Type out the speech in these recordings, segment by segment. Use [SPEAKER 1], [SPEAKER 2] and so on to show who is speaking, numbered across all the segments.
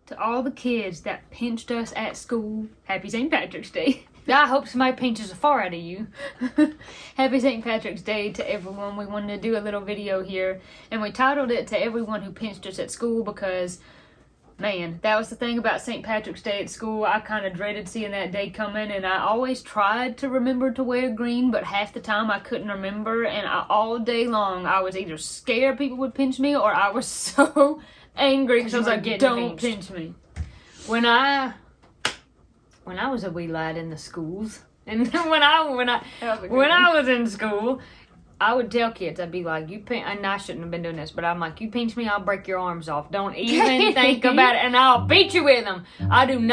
[SPEAKER 1] to all the kids that pinched us at school, happy St. Patrick's Day.
[SPEAKER 2] I hope somebody pinches a far out of you.
[SPEAKER 1] Happy St. Patrick's Day to everyone. We wanted to do a little video here, and we titled it To Everyone Who Pinched Us at School because, man, that was the thing about St. Patrick's Day at school. I kind of dreaded seeing that day coming, and I always tried to remember to wear green, but half the time I couldn't remember, and all day long I was either scared people would pinch me or I was so angry because I was like, don't pinch me.
[SPEAKER 2] When I was a wee lad in the schools, and when I was in school, I would tell kids, I'd be like, and I shouldn't have been doing this, but I'm like, you pinch me, I'll break your arms off. Don't even think about it, and I'll beat you with them. I don't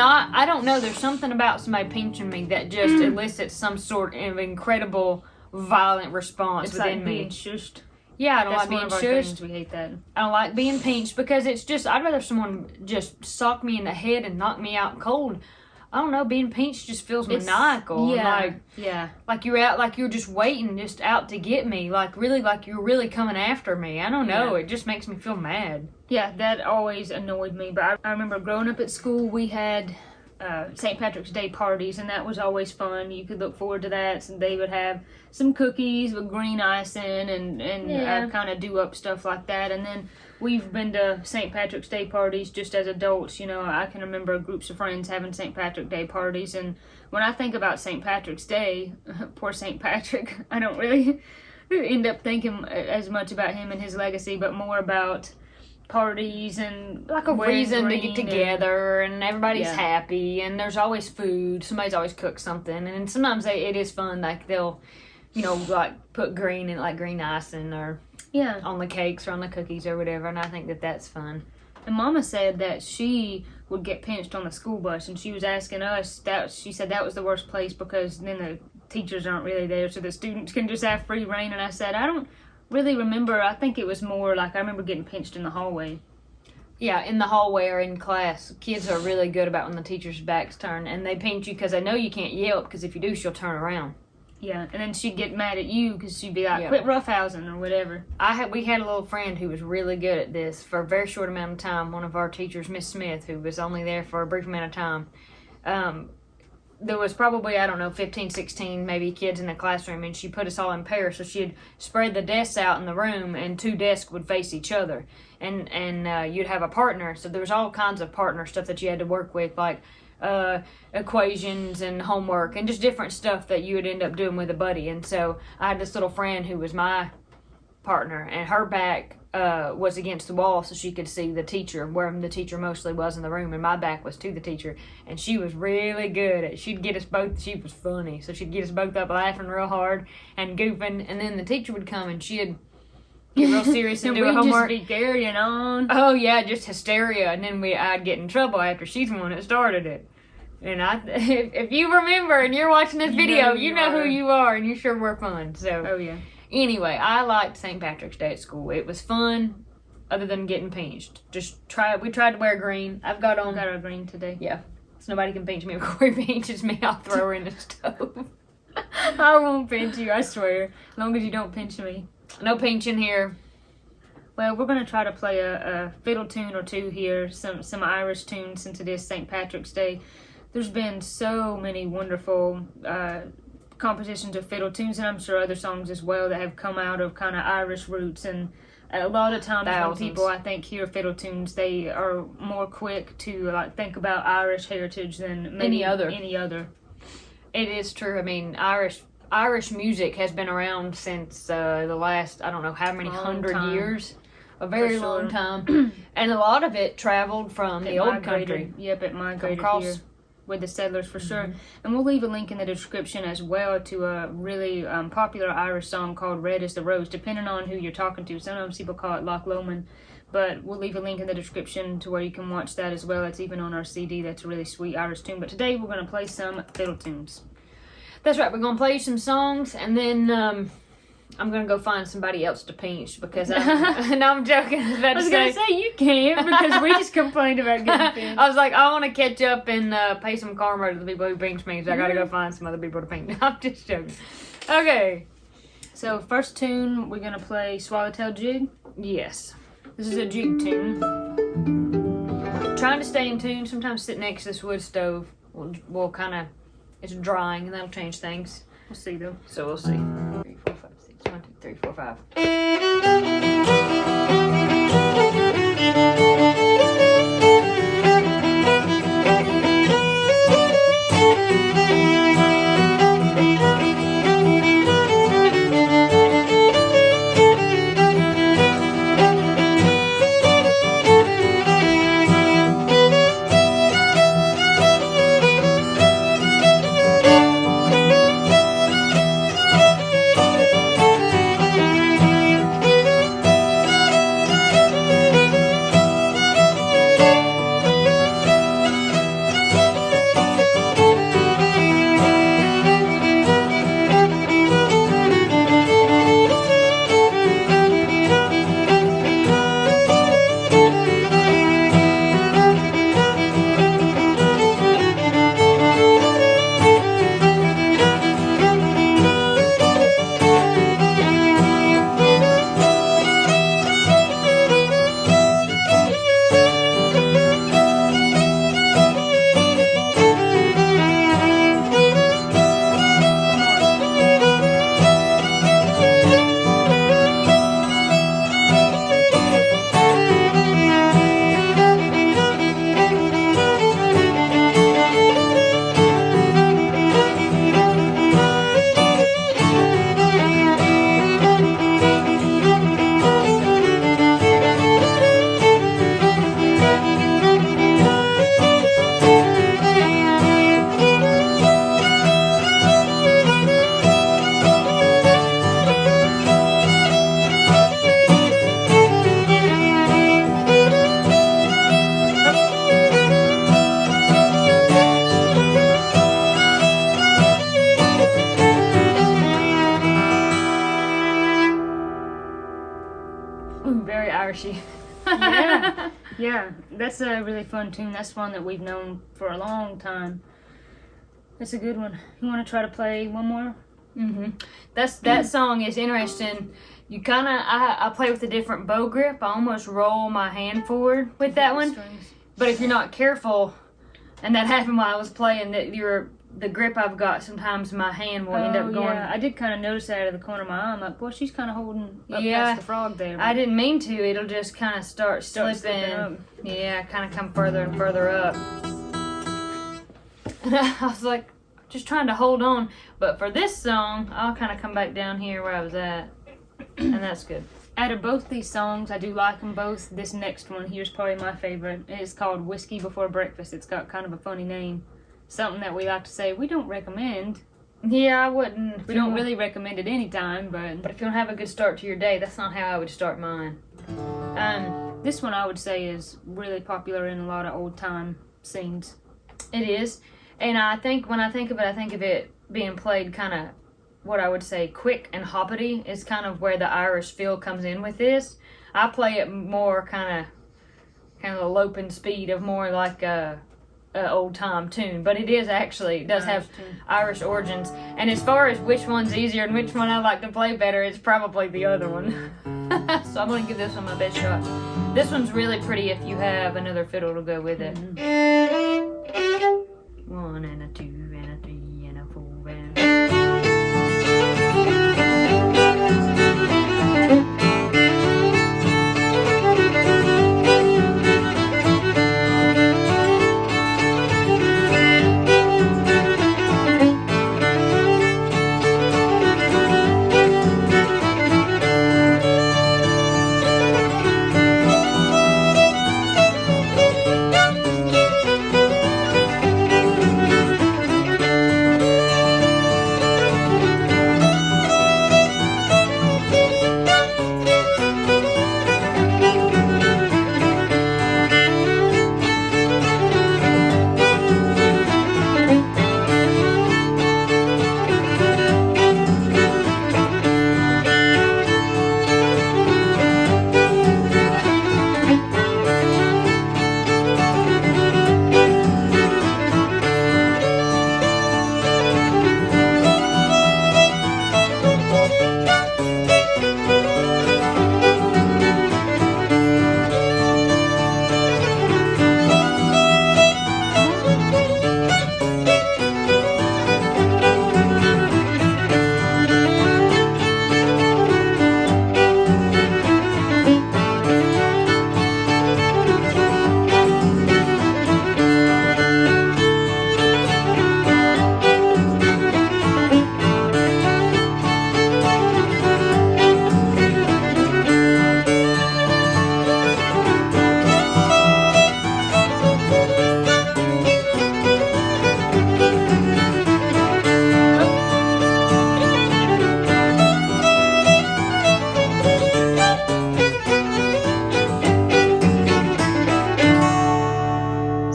[SPEAKER 2] know, there's something about somebody pinching me that just elicits some sort of incredible, violent response
[SPEAKER 1] it's
[SPEAKER 2] within
[SPEAKER 1] like
[SPEAKER 2] me.
[SPEAKER 1] Being shushed.
[SPEAKER 2] Yeah, I don't like being shushed.
[SPEAKER 1] We hate that.
[SPEAKER 2] I don't like being pinched because it's just, I'd rather someone just sock me in the head and knock me out cold. I don't know, being pinched just feels maniacal.
[SPEAKER 1] Yeah.
[SPEAKER 2] Like you're out, like you're just waiting, just out to get me. Like you're really coming after me. I don't know, It just makes me feel mad.
[SPEAKER 1] Yeah, that always annoyed me. But I remember growing up at school, we had St. Patrick's Day parties, and that was always fun. You could look forward to that. So they would have some cookies with green icing and kind of do up stuff like that. And then we've been to St. Patrick's Day parties just as adults. You know, I can remember groups of friends having St. Patrick's Day parties. And when I think about St. Patrick's Day, poor St. Patrick, I don't really end up thinking as much about him and his legacy, but more about parties and
[SPEAKER 2] like a reason to get together and everybody's happy and there's always food. Somebody's always cooked something, and sometimes it is fun. Like they'll, like put green in, like green icing or on the cakes or on the cookies or whatever, and I think that's fun.
[SPEAKER 1] And Mama said that she would get pinched on the school bus, and she was asking us she said that was the worst place because then the teachers aren't really there, so the students can just have free reign. And I said, I don't really remember. I think it was more like I remember getting pinched in the hallway.
[SPEAKER 2] Yeah, in the hallway or in class. Kids are really good about when the teacher's back's turned, and they pinch you because they know you can't yell, because if you do, she'll turn around.
[SPEAKER 1] Yeah, and then she'd get mad at you because she'd be like, quit roughhousing or whatever.
[SPEAKER 2] We had a little friend who was really good at this for a very short amount of time. One of our teachers, Miss Smith, who was only there for a brief amount of time. There was probably, 15, 16 maybe kids in the classroom, and she put us all in pairs. So she'd spread the desks out in the room, and two desks would face each other. And you'd have a partner. So there was all kinds of partner stuff that you had to work with, like equations and homework and just different stuff that you would end up doing with a buddy. And so I had this little friend who was my partner, and her back was against the wall so she could see the teacher, where the teacher mostly was in the room, and my back was to the teacher. And she was really good at, she'd get us both, she was funny, so she'd get us both up laughing real hard and goofing, and then the teacher would come and she'd get real serious and do her homework.
[SPEAKER 1] Just be carrying on.
[SPEAKER 2] Oh yeah, just hysteria, and then I'd get in trouble after she's the one that started it. And if you remember and you're watching this video, you know who you are, and you sure were fun. So
[SPEAKER 1] oh yeah.
[SPEAKER 2] Anyway, I liked St. Patrick's Day at school. It was fun, other than getting pinched. We tried to wear green. I've got
[SPEAKER 1] our green today.
[SPEAKER 2] Yeah. So nobody can pinch me. If Corey pinches me, I'll throw her in the stove.
[SPEAKER 1] I won't pinch you, I swear. As long as you don't pinch me.
[SPEAKER 2] No pinching here.
[SPEAKER 1] Well, we're going to try to play a fiddle tune or two here, some Irish tunes, since it is St. Patrick's Day. There's been so many wonderful compositions of fiddle tunes, and I'm sure other songs as well that have come out of kind of Irish roots. And a lot of times when people, I think, hear fiddle tunes, they are more quick to think about Irish heritage than any other.
[SPEAKER 2] It is true. I mean, Irish music has been around since the last, I don't know how many years. A very long time. And a lot of it traveled from the old country.
[SPEAKER 1] Yep, it migrated here with the settlers for sure. And we'll leave a link in the description as well to a really popular Irish song called Red is the Rose, depending on who you're talking to. Sometimes people call it Loch Lomond, but we'll leave a link in the description to where you can watch that as well. It's even on our CD. That's a really sweet Irish tune. But today we're going to play some fiddle tunes.
[SPEAKER 2] That's right. We're going to play some songs, and then I'm going to go find somebody else to pinch because no, I'm joking.
[SPEAKER 1] I was going to say you can't because we just complained about getting pinched.
[SPEAKER 2] I was like, I want to catch up and pay some karma to the people who pinch me, so I got to go find some other people to pinch. I'm just joking. Okay.
[SPEAKER 1] So first tune, we're going to play Swallowtail Jig.
[SPEAKER 2] Yes.
[SPEAKER 1] This is a jig tune.
[SPEAKER 2] trying to stay in tune. Sometimes sit next to this wood stove will kind of, it's drying and that'll change things.
[SPEAKER 1] We'll see though.
[SPEAKER 2] So we'll see. 3, 4, 5, 6. 1, 2, 3, 4, 5. Very Irishy.
[SPEAKER 1] Yeah, yeah, that's a really fun tune. That's one that we've known for a long time. That's a good one. You want to try to play one more?
[SPEAKER 2] That song is interesting. You kind of, I play with a different bow grip. I almost roll my hand forward with that one.
[SPEAKER 1] Strings.
[SPEAKER 2] But if you're not careful, and that happened while I was playing, that the grip I've got, sometimes my hand will end up going.
[SPEAKER 1] Yeah, I did kind of notice that out of the corner of my eye. I'm like, well, she's kind of holding up
[SPEAKER 2] Yeah.
[SPEAKER 1] past the frog there.
[SPEAKER 2] I didn't mean to. It'll just kind of start
[SPEAKER 1] Start
[SPEAKER 2] slipping.
[SPEAKER 1] slipping up.
[SPEAKER 2] Yeah, kind of come further and further up. And I was like, just trying to hold on. But for this song, I'll kind of come back down here where I was at. And that's good.
[SPEAKER 1] Out of both these songs, I do like them both. This next one here's probably my favorite. It's called Whiskey Before Breakfast. It's got kind of a funny name. Something that we like to say we don't recommend.
[SPEAKER 2] Yeah, I wouldn't.
[SPEAKER 1] We don't really recommend it anytime,
[SPEAKER 2] But if you want to have a good start to your day, that's not how I would start mine.
[SPEAKER 1] This one I would say is really popular in a lot of old time scenes.
[SPEAKER 2] It is. And I think when I think of it being played kind of what I would say quick and hoppity is kind of where the Irish feel comes in with this. I play it more kind of the loping speed of more like a old time tune, but it is actually, it does have Irish origins. And as far as which one's easier and which one I like to play better, it's probably the other one. So I'm going to give this one my best shot. This one's really pretty if you have another fiddle to go with it. 1 and a 2 and a 3 and a 4 and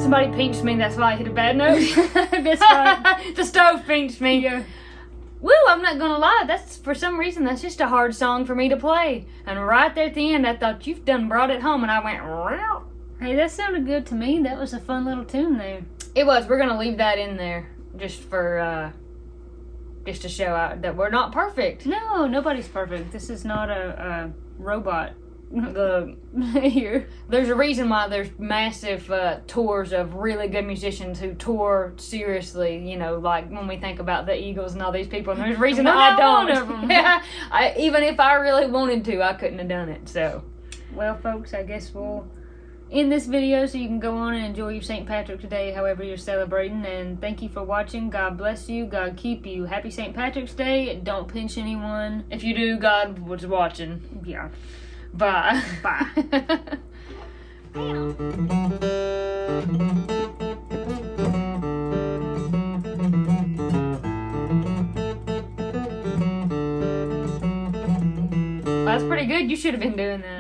[SPEAKER 2] somebody pinched me. That's why I hit a bad note.
[SPEAKER 1] That's right.
[SPEAKER 2] The stove pinched me.
[SPEAKER 1] Yeah.
[SPEAKER 2] Woo, I'm not gonna lie, that's for some reason that's just a hard song for me to play. And right there at the end I thought, you've done brought it home, and I went, "Meow."
[SPEAKER 1] Hey, that sounded good to me. That was a fun little tune there.
[SPEAKER 2] It was. We're gonna leave that in there just for just to show out that we're not perfect.
[SPEAKER 1] No, nobody's perfect. This is not a robot. Here.
[SPEAKER 2] There's a reason why there's massive tours of really good musicians who tour seriously, you know, like when we think about the Eagles and all these people, and there's a reason that I don't.
[SPEAKER 1] One of them.
[SPEAKER 2] Yeah, even if I really wanted to, I couldn't have done it, so.
[SPEAKER 1] Well, folks, I guess we'll end this video so you can go on and enjoy your St. Patrick's Day however you're celebrating, and thank you for watching. God bless you. God keep you. Happy St. Patrick's Day. Don't pinch anyone.
[SPEAKER 2] If you do, God was watching.
[SPEAKER 1] Yeah.
[SPEAKER 2] Bye.
[SPEAKER 1] Bye.
[SPEAKER 2] That's pretty good. You should have been doing that.